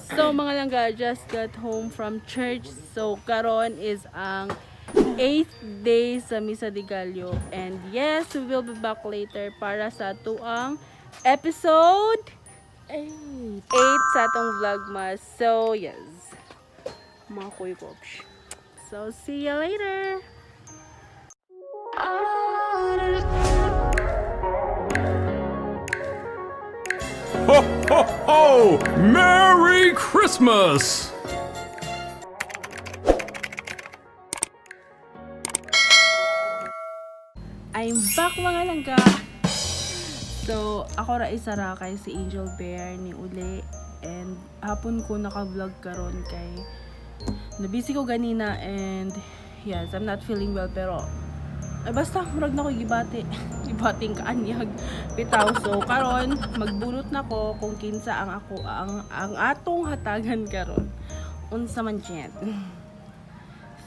So mga langga, just got home from church. So karon is ang 8th day sa Misa de Gallo. And yes, we will be back later para sa tuang episode 8 sa atong vlogmas. So yes, mga kuy ko. So see you later. Ho, ho, ho! Merry Christmas! I'm back mga langga. So, ako ra isa ra kay si Angel Bear ni Uli. And hapon ko naka-vlog karon kay nabisi ko ganina and yes, I'm not feeling well pero ay basta murag na ko gibati. Gibating kaanyag bitaw. So karon magbunot na ko kung kinsa ang ako ang atong hatagan karon. Unsa man jet.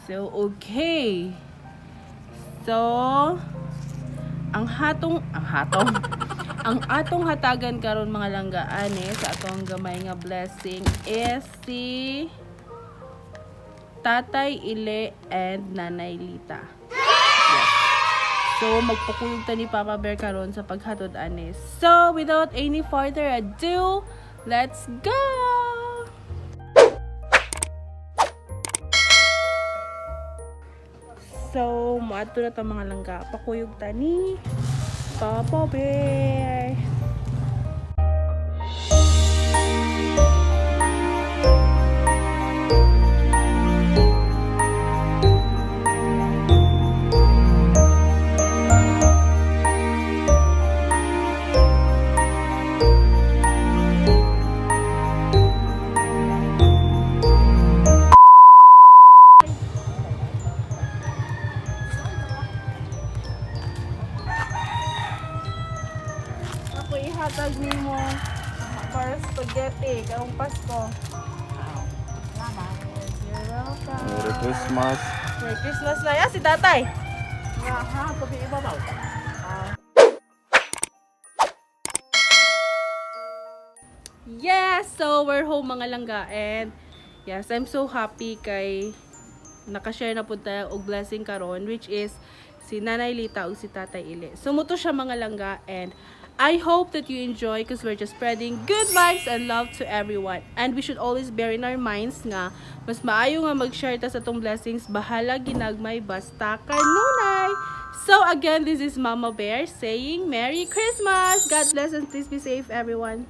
So okay. So ang atong hatagan karon mga langga ani sa atong gamay nga blessing is si Tatay Ile and Nanay Lita. Yes. So magpakuyog ta ni Papa Bear karon sa paghatod ani. So without any further ado, let's go. So, maato na ta mga langga. Pakuyog ta ni Papa Bear. Ako ihatag nimo para spaghetti karong Pasko. You're welcome. Merry Christmas. Merry Christmas na ya si tatay. Ha, pag ibabaw. Yes, so we're home mga langga and yes, I'm so happy kay nakashare na po tayo og blessing karon which is si Nanay Lita ug si Tatay Ile. So muto siya mga langga and I hope that you enjoy because we're just spreading good vibes and love to everyone. And we should always bear in our minds nga mas maayo nga mag-share ta sa tong blessings bahala ginagmay basta kanunay. So again, this is Mama Bear saying Merry Christmas. God bless and please be safe everyone.